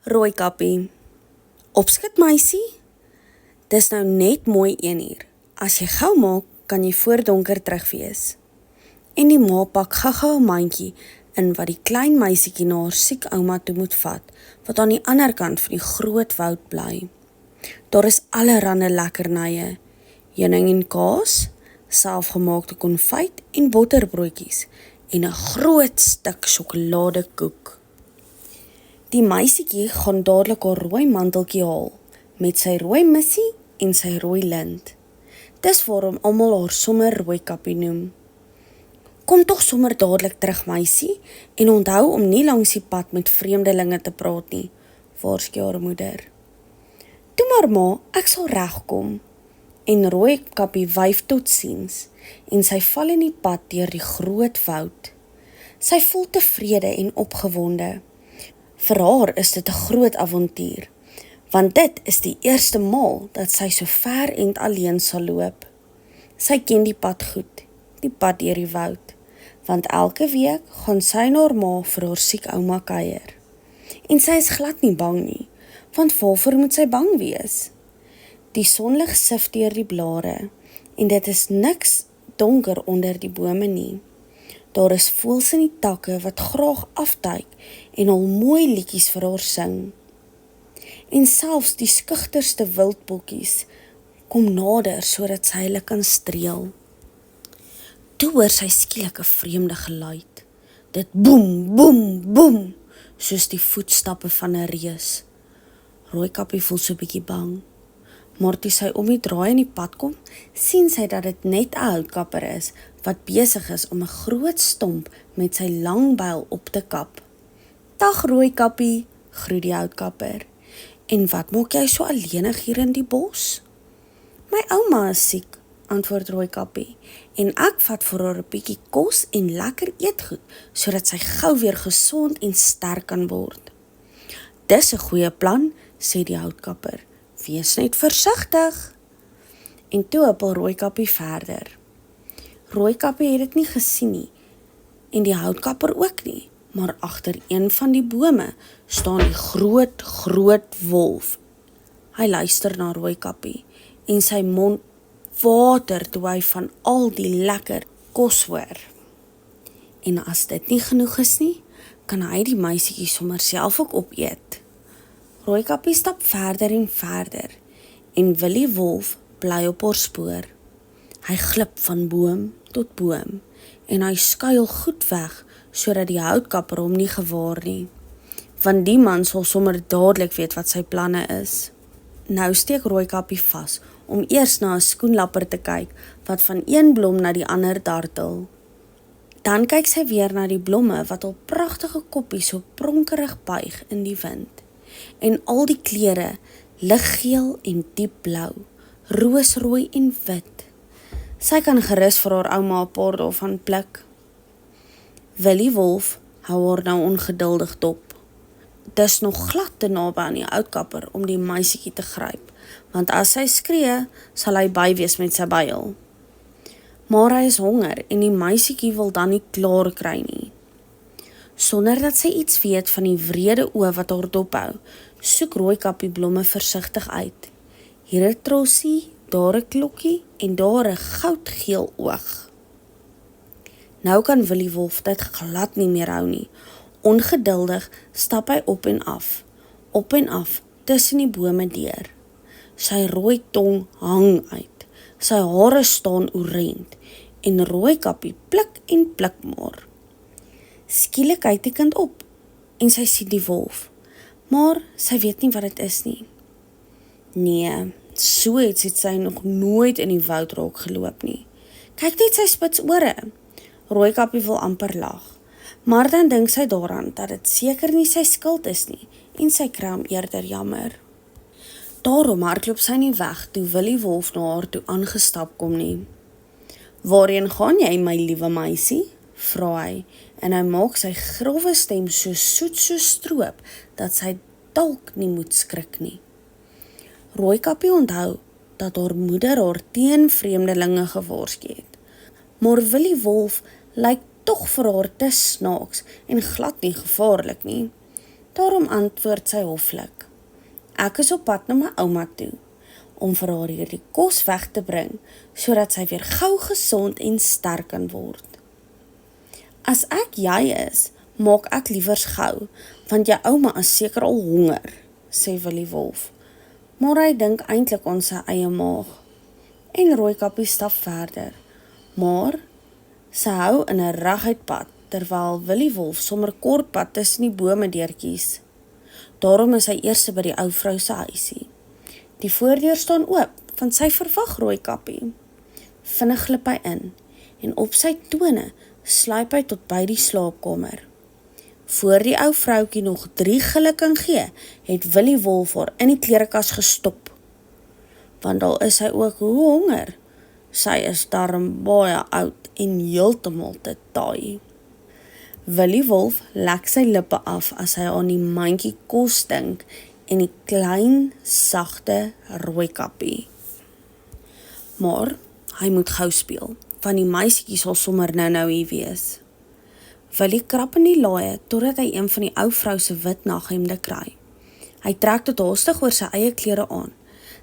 Rooikappie, opskit meisie, dis nou net mooi 1 uur. As jy gou maak, kan jy voor donker terug wees. En die ma pak gou 'n mandjie in wat die klein meisiekie na haar siek ouma toe moet vat, wat aan die ander kant van die groot woud bly. Daar is allerhande lekkernye, heuning en kaas, selfgemaakte konfyt en botterbroodjies en 'n groot stuk sjokoladekoek. Die meisiekie gaan dadelik haar rooi manteltjie haal, met sy rooi missie en sy rooi lint. Dis waarom almal haar sommer Rooikappie noem. Kom tog sommer dadelik terug meisie, en onthou om nie langs die pad met vreemdelinge te praat nie, waarsku haar moeder. Toe maar ma, ek sal regkom. En Rooikappie wyf totsiens, en sy val in die pad deur die groot woud. Sy voel tevrede en opgewonde. Vir haar is dit 'n groot avontuur, want dit is die eerste maal dat sy so ver en alleen sal loop. Sy ken die pad goed, die pad deur die woud, want elke week gaan sy na haar ma vir haar siek ouma kuier. En sy is glad nie bang nie, want waarvoor moet sy bang wees? Die sonlig sif deur die blare, en dit is niks donker onder die bome nie. Daar is voëls in die takke wat graag afduik en al mooi liedjies vir haar sing. En selfs die skugterste wildbokkies kom nader sodat sy hulle kan streel. Toe hoor sy skielik 'n vreemde geluid. Dit boem, boem, boem, soos die voetstappe van 'n reus. Rooikappie voel so 'n bietjie bang. Maar toe sy om die draai in die pad kom, sien sy dat dit net 'n houtkapper is, wat besig is om 'n groot stomp met sy lang byl op te kap. Dag Rooikappie, groet die houtkapper. En wat maak jy so alleenig hier in die bos? My ouma is siek, antwoord Rooikappie, en ek vat vir haar 'n bietjie kos en lekker eetgoed, sodat sy gou weer gesond en sterk kan word. Dis 'n goeie plan, sê die houtkapper. Wees net versigtig. En toe huppel Rooikappie verder. Rooikappie het dit nie gesien nie, en die houtkapper ook nie, maar agter een van die bome staan die groot wolf. Hy luister na Rooikappie, en sy mond water toe hy van al die lekker kos hoor. En as dit nie genoeg is nie, kan hy die meisiekie sommer self ook opeet. Rooikappie stap verder en Willie Wolf bly op haar spoor. Hy glip van boom tot boom, en hy skuil goed weg, sodat die houtkapper hom nie gewaar nie. Want die man sal sommer dadelik weet wat sy planne is. Nou steek Rooikappie vas, om eers na 'n skoenlapper te kyk, wat van een blom na die ander dartel. Dan kyk sy weer na die blomme, wat al pragtige koppies so pronkerig buig in die wind. En al die kleure, liggeel en diepblou, roosrooi en wit. Sy kan gerus vir haar ouma 'n paar daarvan pluk. Willie Wolf hou haar nou ongeduldig dop. Dis nog glad te naby aan die houtkapper om die meisiekie te gryp, want as sy skree, sal hy by wees met sy byl. Maar hy is honger en die meisiekie wil dan nie klaar kry nie. Sonder dat sy iets weet van die wrede oë wat haar dophou, soek Rooikappie blomme versigtig uit. Hier 'n trossie, daar 'n klokkie en daar 'n goudgeel oog. Nou kan Willie Wolf dit glad nie meer hou nie. Ongeduldig stap hy op en af, tussen die bome deur. Sy rooi tong hang uit, sy hare staan oorent, en Rooikappie pluk en pluk maar. Skielik kyk die kind op, en sy sien die wolf, maar sy weet nie wat dit is nie. Nee, so iets het sy nog nooit in die woud raak geloop nie. Kyk net sy spits ore. Rooikappie wil amper lag, maar dan dink sy daaraan dat dit seker nie sy skuld is nie, en sy kry hom eerder jammer. Daarom hardloop sy nie weg toe Willie Wolf na haar toe aangestap kom nie. Waarheen gaan jy, my liewe meisie? Vra hy, en hy maak sy grove stem so soet so stroop, dat sy dalk nie moet skrik nie. Rooikappie onthou dat haar moeder haar teen vreemdelinge gewaarsku het, maar Willie Wolf lyk tog vir haar te snaaks en glad nie gevaarlik nie. Daarom antwoord sy hoflik: "Ek is op pad na my ouma toe, om vir haar hierdie kos weg te bring, sodat sy weer gou gesond en sterk kan word." "As ek jy is, maak ek liewers gou, want jou ouma is seker al honger," sê Willie Wolf. Maar hy dink eintlik aan sy eie maag. En Rooikappie stap verder, maar sy hou in 'n reguit pad, terwyl Willie Wolf sommer kort pad tussen die bome deurkies. Daarom is hy eers by die ou vrou se huisie. Die voordeur staan oop, want sy verwag Rooikappie. Vinnig glip hy in, en op sy tone sluip hy tot by die slaapkamer. Voor die ou vroukie nog 3 gille kan gee, het Willie Wolf haar in die klerekas gestop. Want al is hy ook honger, sy is darm baie oud en heeltemal te taai. Willie Wolf lek sy lippe af as hy aan die mandjie kos dink en die klein, sagte Rooikappie. Maar hy moet gou speel, want die meisietjie sal sommer nou hier wees. Willie krap in die laaie totdat hy een van die ou vrou se wit naghemde kry. Hy trek dit haastig oor sy eie klere aan.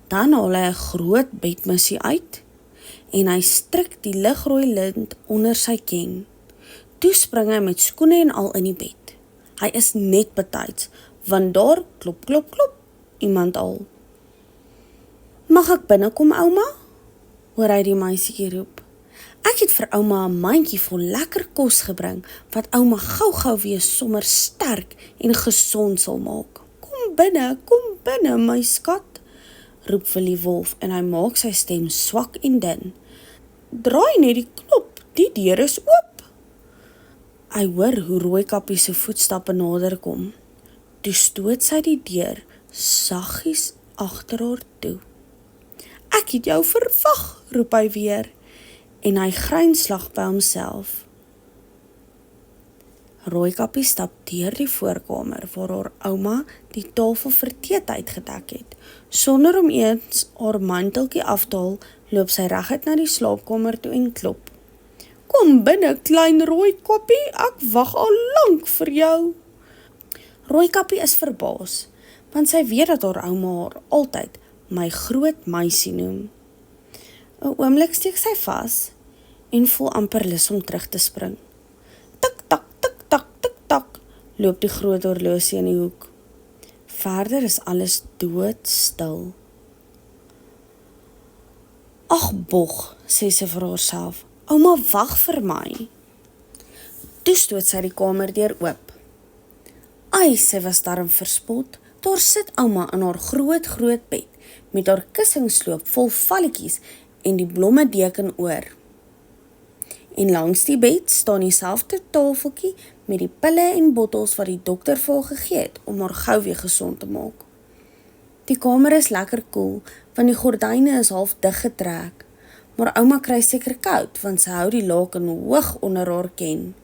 Dan haal hy 'n groot bedmissie uit en hy strik die ligrooi lint onder sy ken. Toe spring hy met skoene en al in die bed. Hy is net betyds, want daar klop, klop, klop, iemand al. "Mag ek binnekom, ouma?" hoor hy die meisietjie roep. "Ek het vir ouma 'n mandjie vol lekker kos gebring, wat ouma gou-gou weer sommer sterk en gesond sal maak. Kom binne, my skat," roep Willie Wolf en hy maak sy stem swak en dun. "Draai net die knop, die deur is oop." Hy hoor hoe Rooikappie se voetstappe nader kom. Toe stoot sy die deur saggies agter haar toe. "Ek het jou verwag," roep hy weer, en hy grynslag by homself. Rooikappie stap deur die voorkamer waar haar ouma die tafel vir teetyd gedek het. Sonder om eens haar manteltjie af te haal, loop sy reguit na die slaapkamer toe en klop. "Kom binne, klein Rooikappie, ek wag al lank vir jou." Rooikappie is verbaas, want sy weet dat haar ouma haar altyd my groot meisie noem. 'n Oomblik steek sy vas en voel amper lus om terug te spring. Tik tak, tik tak, tik tak, loop die groot horlosie in die hoek. Verder is alles doodstil. "Ag bog," sê sy vir haarself, "ouma wag vir my." Toe stoot sy die kamerdeur oop. Ai, sy was darm verspot. Daar sit ouma in haar groot bed, met haar kussingsloop vol valletjies en die blomme deken oor. En langs die bed staan dieselfde tafeltjie met die pille en bottels wat die dokter vir haar gegee het om haar gou weer gesond te maak. Die kamer is lekker koel, want die gordyne is half dig getrek, maar ouma kry seker koud, want sy hou die laken hoog onder haar ken.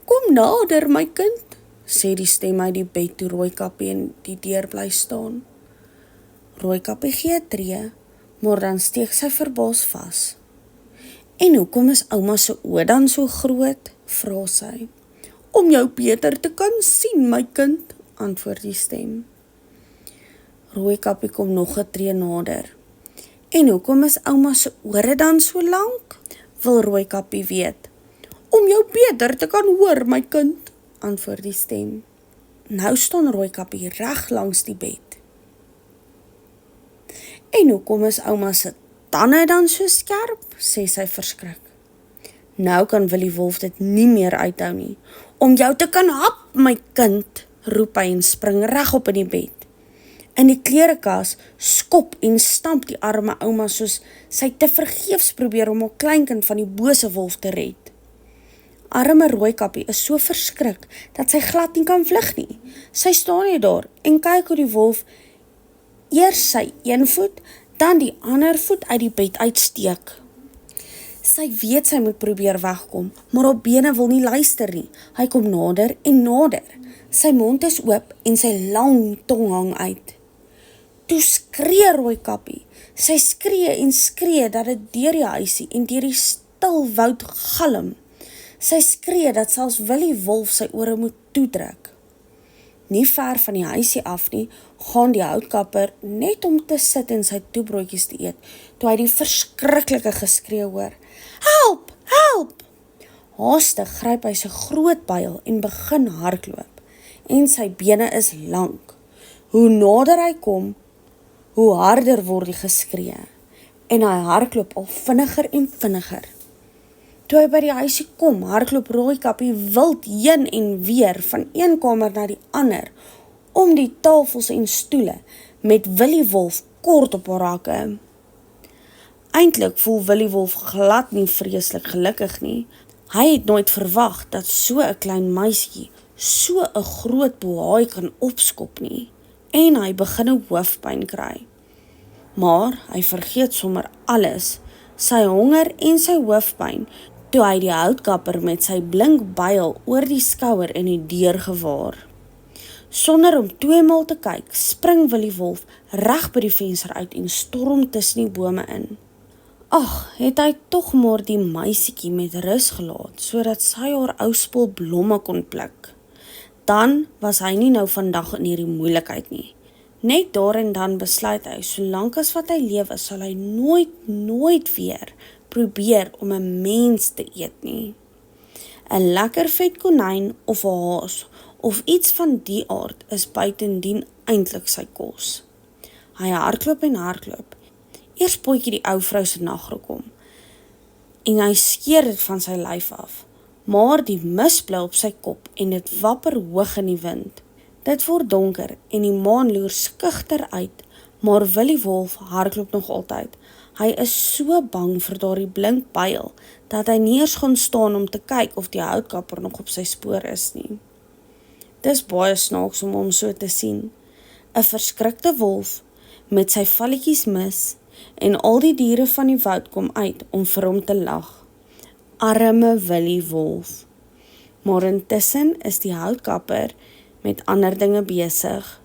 "Kom nader, my kind," sê die stem uit die bed toe Rooikappie in die deur bly staan. Rooikappie gee 'n tree, maar dan steek sy verbaas vas. "En hoekom is ouma se oë dan so groot?" vra sy. "Om jou beter te kan sien, my kind," antwoord die stem. Rooikappie kom nog 'n tree nader. "En hoekom is ouma se ore dan so lank?" wil Rooikappie weet. "Om jou beter te kan hoor, my kind," antwoord die stem. Nou staan Rooikappie reg langs die bed. "En hoekom is ouma se tande dan so skerp?" sê sy verskrik. Nou kan Willie Wolf dit nie meer uithou nie. "Om jou te kan hap, my kind," roep hy en spring regop in die bed. In die klerekas skop en stamp die arme ouma soos sy te vergeefs probeer om haar kleinkind van die bose wolf te red. Arme Rooikappie is so verskrik dat sy glad nie kan vlug nie. Sy staan net daar en kyk hoe die wolf eers sy een voet, dan die ander voet uit die bed uitsteek. Sy weet sy moet probeer wegkom, maar haar bene wil nie luister nie. Hy kom nader en nader. Sy mond is oop en sy lang tong hang uit. Toe skree Rooikappie. Sy skree en skree dat dit deur die huisie en deur die stil woud galm. Sy skree dat selfs Willie Wolf sy ore moet toedruk. Nie ver van die huisie af nie, gaan die houtkapper net om te sit en sy toebroodjies te eet, toe hy die verskriklike geskree hoor. Help! Help! Haastig gryp hy sy groot byl en begin hardloop, en sy bene is lank. Hoe nader hy kom, hoe harder word die geskree, en hy hardloop al vinniger en vinniger. Toe hy by die huisie kom, hardloop Rooikappie wild heen en weer van een kamer na die ander, om die tafels en stoele, met Willie Wolf kort op haar rakke. Eintlik voel Willie Wolf glad nie vreeslik gelukkig nie. Hy het nooit verwag dat so 'n klein meisie so 'n groot bohaai kan opskop nie, en hy begin 'n hoofpyn kry. Maar hy vergeet sommer alles, sy honger en sy hoofpyn, toe hy die houtkapper met sy blink byl oor die skouer in die deur gewaar. Sonder om 2 maal te kyk, spring Willie Wolf reg by die venster uit en storm tussen die bome in. Ag, het hy tog maar die meisiekie met rus gelaat, sodat sy haar ou spul blomme kon pluk. Dan was hy nie nou vandag in hierdie moeilikheid nie. Net daar en dan besluit hy, solank as wat hy lewe, sal hy nooit weer probeer om 'n mens te eet nie. 'n Lekker vet konyn of 'n haas, of iets van die aard is buitendien eintlik sy kos. Hy hardloop en hardloop. Eers potjie die ou vrou se nagrok om, en hy skeer dit van sy lyf af, maar die mis bly op sy kop en dit wapper hoog in die wind. Dit word donker en die maan loer skugter uit, maar Willie Wolf hardloop nog altyd. Hy is so bang vir daardie blink byl, dat hy nie eers gaan staan om te kyk of die houtkapper nog op sy spoor is nie. Dis baie snaaks om hom so te sien. 'n Verskrikte wolf met sy valletjies mis, en al die diere van die woud kom uit om vir hom te lag. Arme Willie Wolf. Maar intussen is die houtkapper met ander dinge besig.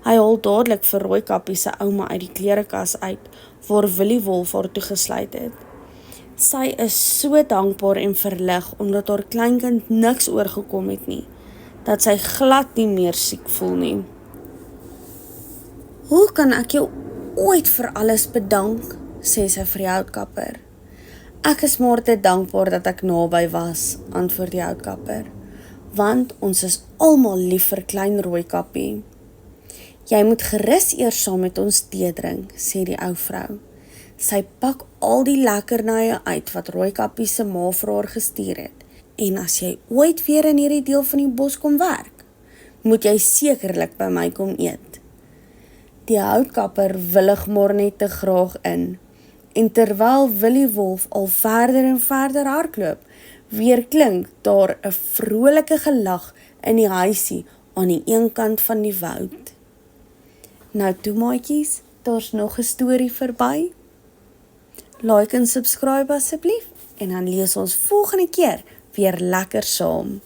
Hy haal dadelik vir Rooikappie se ouma uit die klerekas uit, waar Willie Wolf haar toegesluit het. Sy is so dankbaar en verlig, omdat haar kleinkind niks oorgekom het nie, dat sy glad nie meer siek voel nie. Hoe kan ek jou ooit vir alles bedank, sê sy vir die houtkapper. Ek is maar te dankbaar dat ek naby was, antwoord die houtkapper, want ons is almal lief vir klein Rooikappie. Jy moet gerus eers saam met ons tee drink, sê die ou vrou. Sy pak al die lekkernye uit wat Rooikappie se ma vir haar gestuur het, en as jy ooit weer in hierdie deel van die bos kom werk, moet jy sekerlik by my kom eet. Die houtkapper willig maar net te graag in, en terwyl Willie Wolf al verder en verder hardloop, weer klink daar 'n vrolike gelag in die huisie aan die een kant van die woud. Nou toe maatjies, daar's nog 'n storie verby. Like en subscribe asseblief, en dan lees ons volgende keer weer lekker saam.